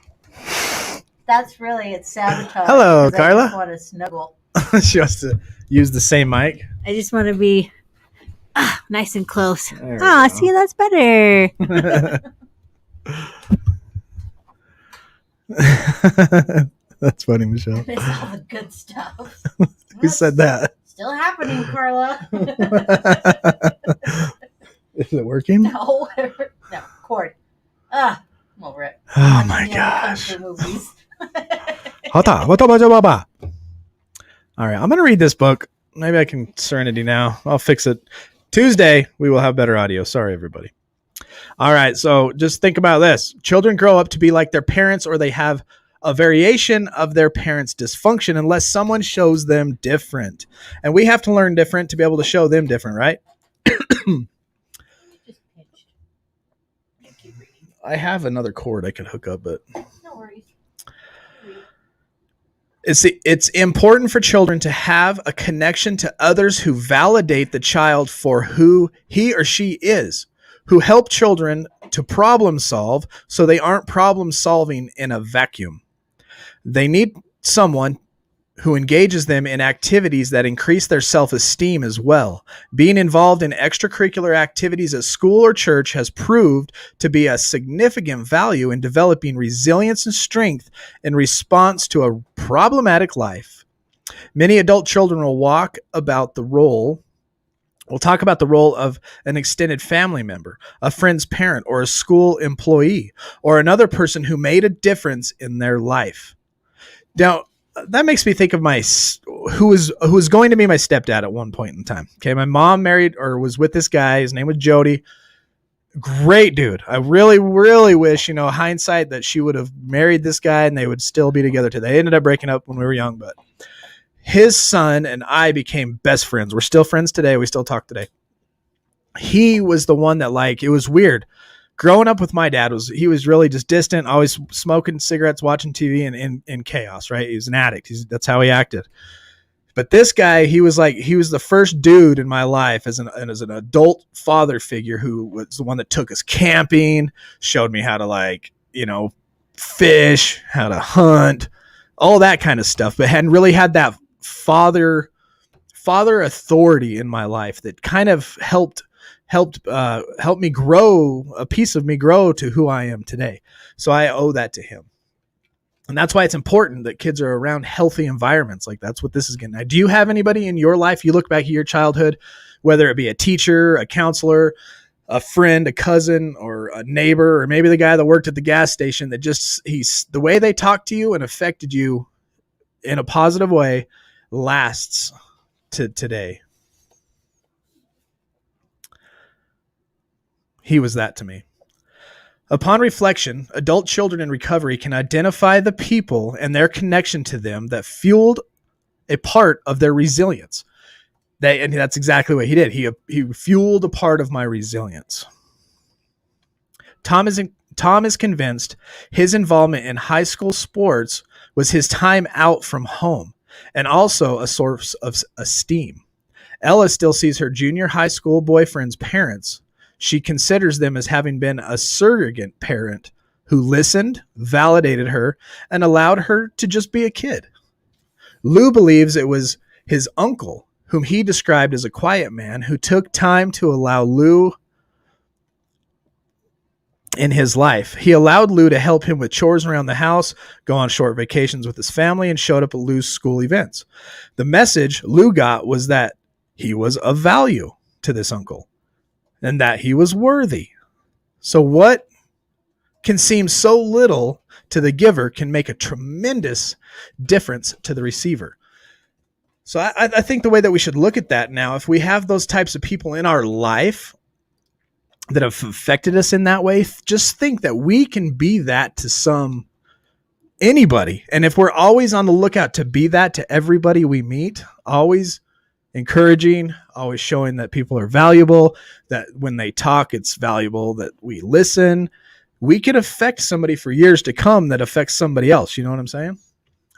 That's really, it's sabotage. Hello, 'cause Carla. I just want to snuggle. She has to use the same mic. I just want to be nice and close. There we Ah, go. see, that's better. That's funny, Michelle. It's all the good stuff. Who said that? Still happening, Carla. Is it working? No, no, cord. I'm over it. Oh my Watching the gosh. kung fu movies. All right, I'm going to read this book. Maybe I can Serenity now. I'll fix it. Tuesday, we will have better audio. Sorry, everybody. All right, so just think about this. Children grow up to be like their parents or they have a variation of their parents' dysfunction unless someone shows them different. And we have to learn different to be able to show them different, right? Just pinched. Keep reading. I have another cord I could hook up, but... No worries. It's important for children to have a connection to others who validate the child for who he or she is, who help children to problem solve so they aren't problem solving in a vacuum. They need someone who engages them in activities that increase their self-esteem as well. Being involved in extracurricular activities at school or church has proved to be a significant value in developing resilience and strength in response to a problematic life. Many adult children will talk about the role of an extended family member, a friend's parent, or a school employee, or another person who made a difference in their life. Now, that makes me think of who was going to be my stepdad at one point in time. Okay, my mom married or was with this guy. His name was Jody. Great dude. I really, really wish, hindsight, that she would have married this guy and they would still be together today. They ended up breaking up when we were young, but his son and I became best friends. We're still friends today. We still talk today. he was the one that, like, it was weird. Growing up with my dad, he was really just distant, always smoking cigarettes, watching TV, and in chaos, right? He was an addict. That's how he acted. But this guy, he was the first dude in my life as an adult father figure who was the one that took us camping, showed me how to, like, fish, how to hunt, all that kind of stuff, but hadn't really had that father authority in my life that kind of helped me grow, a piece of me grow to who I am today. So I owe that to him. And that's why it's important that kids are around healthy environments. Like, that's what this is getting at. Do you have anybody in your life, you look back at your childhood, whether it be a teacher, a counselor, a friend, a cousin, or a neighbor, or maybe the guy that worked at the gas station, that the way they talked to you and affected you in a positive way lasts to today? He was that to me. Upon reflection, adult children in recovery can identify the people and their connection to them that fueled a part of their resilience. And that's exactly what he did. He fueled a part of my resilience. Tom is convinced his involvement in high school sports was his time out from home and also a source of esteem. Ella still sees her junior high school boyfriend's parents. She considers them as having been a surrogate parent who listened, validated her, and allowed her to just be a kid. Lou believes it was his uncle, whom he described as a quiet man, who took time to allow Lou in his life. He allowed Lou to help him with chores around the house, go on short vacations with his family, and showed up at Lou's school events. The message Lou got was that he was of value to this uncle and that he was worthy. So what can seem so little to the giver can make a tremendous difference to the receiver. So I think the way that we should look at that now, if we have those types of people in our life that have affected us in that way, just think that we can be that to anybody. And if we're always on the lookout to be that to everybody we meet, always encouraging, always showing that people are valuable, that when they talk, it's valuable, that we listen, we can affect somebody for years to come that affects somebody else. You know what I'm saying?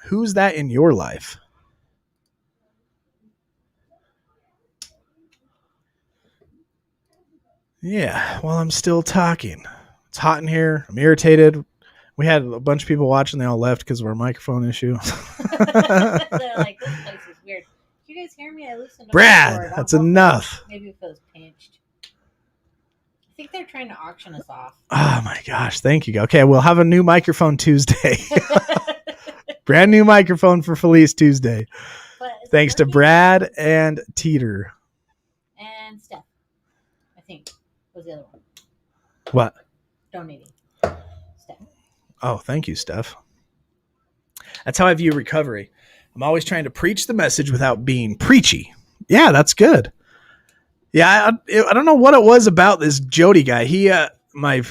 Who's that in your life? Yeah, well, I'm still talking. It's hot in here. I'm irritated. We had a bunch of people watching. They all left because of our microphone issue. They're like, this place is weird. Can you guys hear me? I listened to Brad, that's enough. Maybe if it was pinched. I think they're trying to auction us off. Oh my gosh, thank you. Okay, we'll have a new microphone Tuesday. Brand new microphone for Felice Tuesday. Thanks to Brad and Teeter. And Steph, I think, was the other one. What? Donating. Steph. Oh, thank you, Steph. That's how I view recovery. I'm always trying to preach the message without being preachy. Yeah, that's good. Yeah, I don't know what it was about this Jody guy. He, my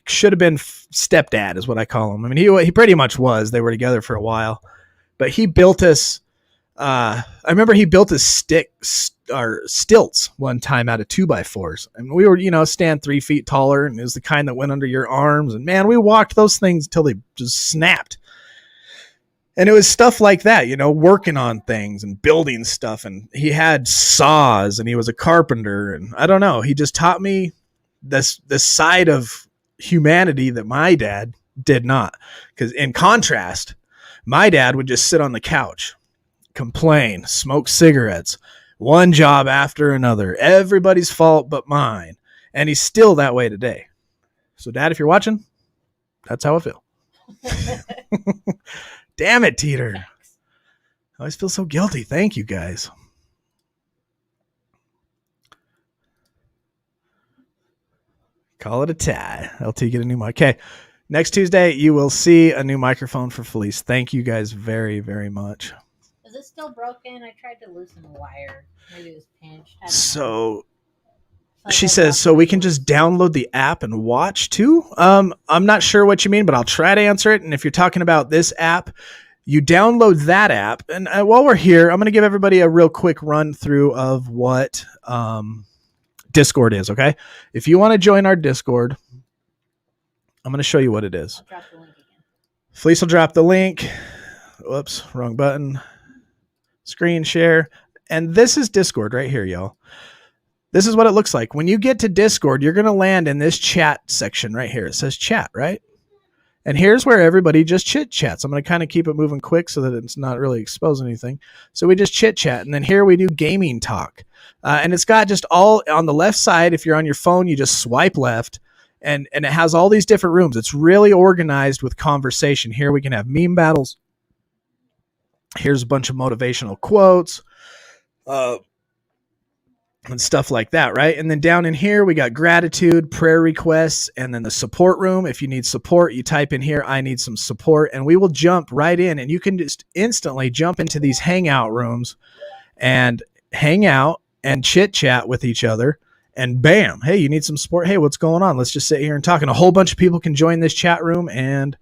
should have been stepdad is what I call him. I mean, he pretty much was. They were together for a while, but he built us. I remember he built us stilts one time out of 2x4s, and we were, stand 3 feet taller, and it was the kind that went under your arms. And man, we walked those things until they just snapped. And it was stuff like that, working on things and building stuff. And he had saws and he was a carpenter. And I don't know, he just taught me this side of humanity that my dad did not. Because in contrast, my dad would just sit on the couch, complain, smoke cigarettes, one job after another, everybody's fault but mine. And he's still that way today. So Dad, if you're watching, that's how I feel. Damn it, Teeter. I always feel so guilty. Thank you, guys. Call it a tie. LT, get a new mic. Okay. Next Tuesday, you will see a new microphone for Felice. Thank you guys very, very much. Is it still broken? I tried to loosen the wire. Maybe it was pinched. So she says, so we can just download the app and watch too? I'm not sure what you mean, but I'll try to answer it. And if you're talking about this app, you download that app. And while we're here, I'm going to give everybody a real quick run through of what Discord is, okay? If you want to join our Discord, I'm going to show you what it is. I'll drop the link again. Felice will drop the link. Whoops, wrong button. Screen share. And this is Discord right here, y'all. This is what it looks like. When you get to Discord, you're going to land in this chat section right here. It says chat, right? And here's where everybody just chit chats. I'm going to kind of keep it moving quick so that it's not really exposing anything. So we just chit chat. And then here we do gaming talk. And it's got just all on the left side. If you're on your phone, you just swipe left. And it has all these different rooms. It's really organized with conversation. Here we can have meme battles. Here's a bunch of motivational quotes. And stuff like that, right? And then down in here, we got gratitude, prayer requests, and then the support room. If you need support, you type in here, I need some support, and we will jump right in, and you can just instantly jump into these hangout rooms and hang out and chit chat with each other. And bam, hey, you need some support? Hey, what's going on? Let's just sit here and talk. And a whole bunch of people can join this chat room, and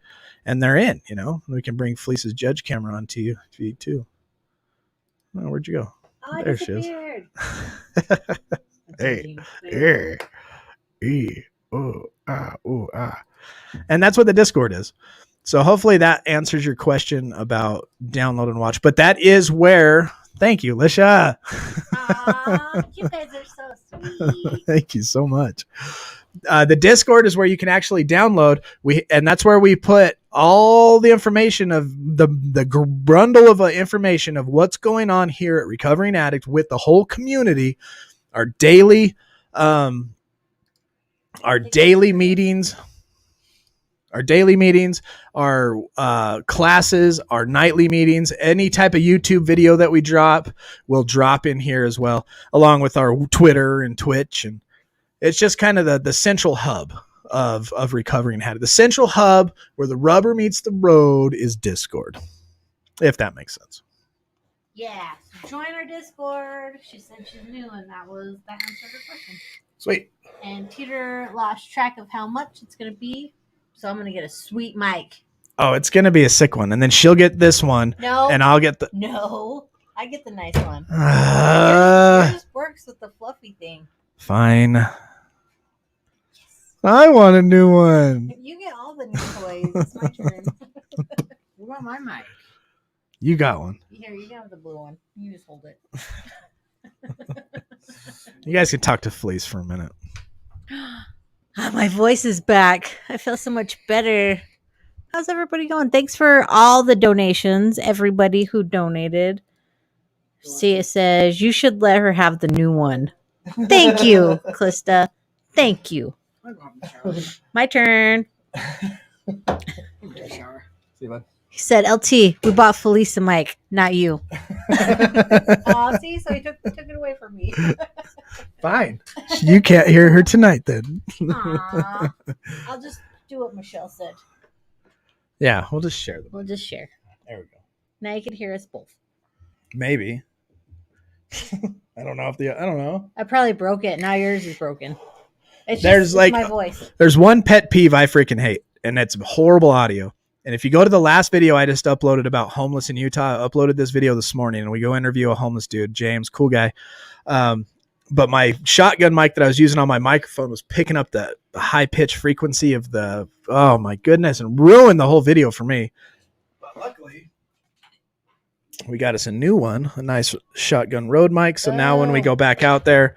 they're in, you know. We can bring Felice's judge camera onto you too. Oh, where'd you go? Oh, There she is. Hey, and that's what the Discord is. So hopefully that answers your question about download and watch. But that is where, thank you, Lisha. Aw, you guys are so sweet. Thank you so much. The Discord is where you can actually download. And that's where we put all the information of the bundle of information of what's going on here at Recovering Addict with the whole community. Our daily meetings, our classes, our nightly meetings, any type of YouTube video that we drop will drop in here as well, along with our Twitter and Twitch. And it's just kind of the central hub of Recovering Addict. The central hub where the rubber meets the road is Discord, if that makes sense. Yeah, so join our Discord. She said she's new, and that answered her question. Sweet. And Peter lost track of how much it's going to be, so I'm going to get a sweet mic. Oh, it's going to be a sick one. And then she'll get this one. No. And I'll get the... No. I get the nice one. Yours works with the fluffy thing. Fine. Yes. I want a new one. You get all the new toys. It's my turn. You want my mic? You got one. Here, you can have the blue one. You just hold it. You guys can talk to Felice for a minute. My voice is back. I feel so much better. How's everybody going? Thanks for all the donations, everybody who donated. See, it says, you should let her have the new one. Thank you, Calista. Thank you. My turn. He said, LT, we bought Felice a mic, not you. Oh, see, so he took it away from me. Fine. You can't hear her tonight then. Aww. I'll just do what Michelle said. Yeah, we'll just share them. We'll just share. There we go. Now you can hear us both. Maybe. I don't know. I probably broke it. Now yours is broken. It's my voice. There's one pet peeve I freaking hate, and it's horrible audio. And if you go to the last video I just uploaded about homeless in Utah, I uploaded this video this morning, and we go interview a homeless dude, James, cool guy. But my shotgun mic that I was using on my microphone was picking up the high pitch frequency of oh my goodness, and ruined the whole video for me. But luckily, we got us a new one, a nice shotgun Rode mic. So now when we go back out there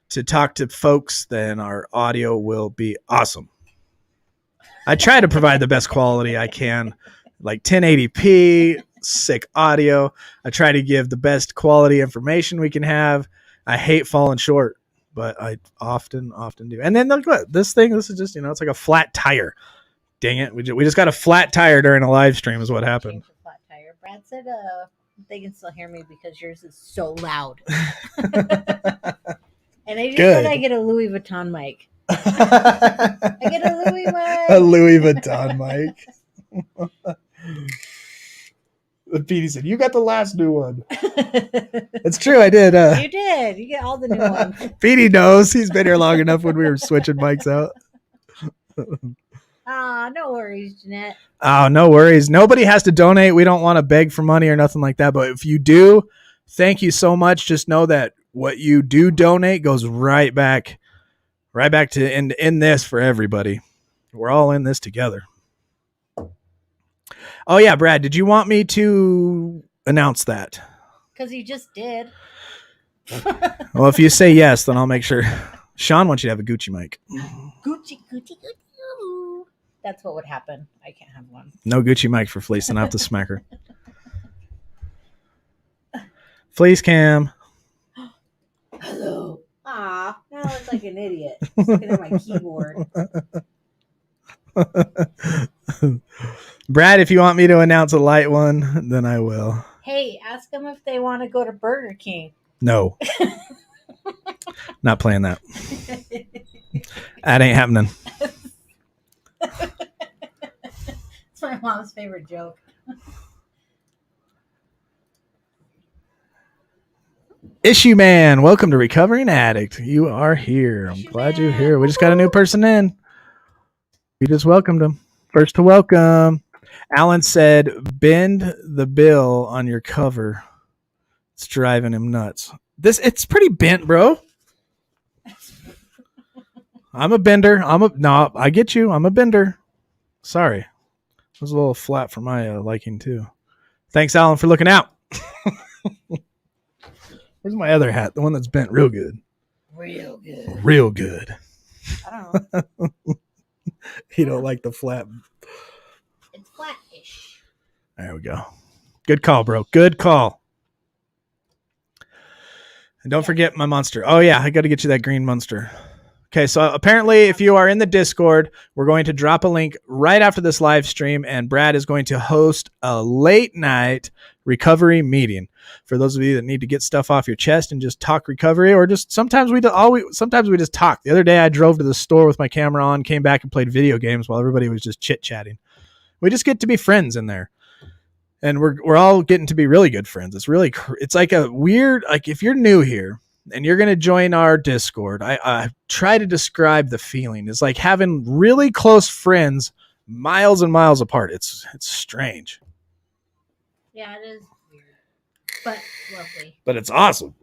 to talk to folks, then our audio will be awesome. I try to provide the best quality I can, like 1080p, sick audio. I try to give the best quality information we can have. I hate falling short, but I often do. And then look, this is just, it's like a flat tire. Dang it. We just got a flat tire during a live stream is what happened. Flat tire. Brad said they can still hear me because yours is so loud. And I just said I get a Louis Vuitton mic. I get a Louis mic. A Louis Vuitton mic. Petey said, you got the last new one. It's true, I did. You did. You get all the new ones. Petey knows. He's been here long enough when we were switching mics out. No worries, Jeanette. Oh, no worries. Nobody has to donate. We don't want to beg for money or nothing like that. But if you do, thank you so much. Just know that what you do donate goes right back right back to in this for everybody. We're all in this together. Oh yeah, Brad, did you want me to announce that? Because you just did. Well, if you say yes, then I'll make sure. Sean wants you to have a Gucci mic. Gucci, Gucci, Gucci. That's what would happen. I can't have one. No Gucci mic for Fleece, and I have to smack her. Fleece cam. Hello. Aw, now I look like an idiot. Just looking at my keyboard. Brad, if you want me to announce a light one, then I will. Hey, ask them if they want to go to Burger King. No. Not playing that. That ain't happening. It's my mom's favorite joke. Issue Man, welcome to Recovering Addict. You are here. I'm glad you're here. We just got a new person in. We just welcomed him. First to welcome. Alan said, bend the bill on your cover. It's driving him nuts. It's pretty bent, bro. I'm a bender. No, I get you. I'm a bender. Sorry. It was a little flat for my liking, too. Thanks, Alan, for looking out. Where's my other hat? The one that's bent real good. Real good. Real good. I don't know. You don't like the flat. It's flat-ish. There we go. Good call, bro. Good call. And don't forget my monster. Oh, yeah. I got to get you that green monster. Okay, so apparently if you are in the Discord, we're going to drop a link right after this live stream, and Brad is going to host a late night recovery meeting for those of you that need to get stuff off your chest and just talk recovery, or just sometimes we just talk. The other day I drove to the store with my camera on, came back and played video games while everybody was just chit-chatting. We just get to be friends in there. And we're all getting to be really good friends. It's like a weird, like if you're new here and you're going to join our Discord, I try to describe the feeling. It's like having really close friends miles and miles apart. It's strange. Yeah, it is weird, but lovely. But it's awesome.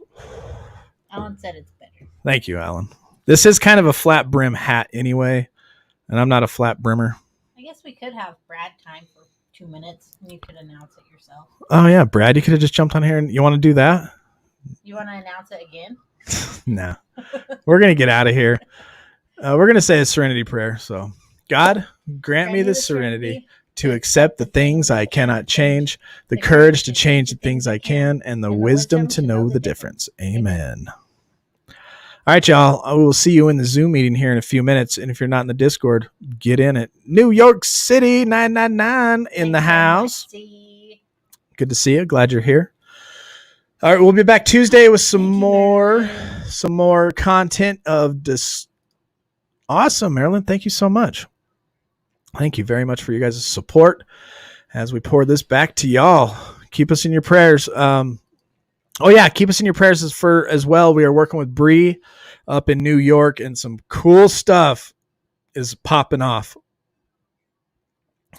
Alan said it's better. Thank you, Alan. This is kind of a flat brim hat anyway, and I'm not a flat brimmer. I guess we could have Brad time for 2 minutes, and you could announce it yourself. Oh, yeah, Brad, you could have just jumped on here. And you want to do that? You want to announce it again? No. We're going to get out of here. We're going to say a serenity prayer. So, God, grant me the serenity to accept the things I cannot change, the courage to change the things I can, and the wisdom to know the difference. Amen. All right, y'all. I will see you in the Zoom meeting here in a few minutes. And if you're not in the Discord, get in it. New York City 999 in the house. Good to see you. Glad you're here. All right, we'll be back Tuesday with some more content of this. Awesome, Marilyn. Thank you so much. Thank you very much for you guys' support as we pour this back to y'all. Keep us in your prayers. Keep us in your prayers as well. We are working with Bree up in New York, and some cool stuff is popping off.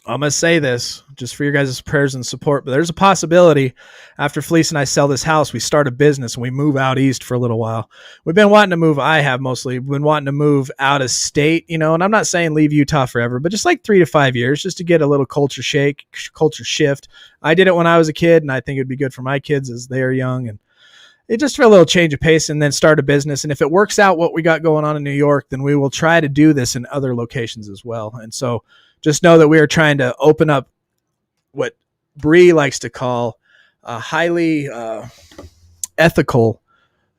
I'm going to say this just for your guys' prayers and support, but there's a possibility after Fleece and I sell this house, we start a business and we move out east for a little while. We've been wanting to move. I have mostly been wanting to move out of state, and I'm not saying leave Utah forever, but just like 3 to 5 years just to get a little culture shift. I did it when I was a kid, and I think it'd be good for my kids as they are young, and it just for a little change of pace, and then start a business. And if it works out what we got going on in New York, then we will try to do this in other locations as well. And so just know that we are trying to open up what Bree likes to call highly ethical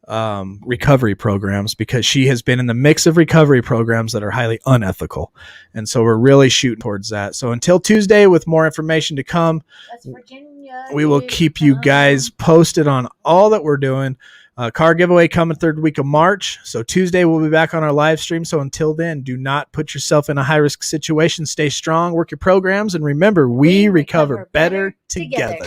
recovery programs, because she has been in the mix of recovery programs that are highly unethical. And so we're really shooting towards that. So until Tuesday, with more information to come, West Virginia, we will keep you guys posted on all that we're doing. Car giveaway coming 3rd week of March. So Tuesday we'll be back on our live stream. So until then, do not put yourself in a high risk situation. Stay strong, work your programs, and remember, we recover better together.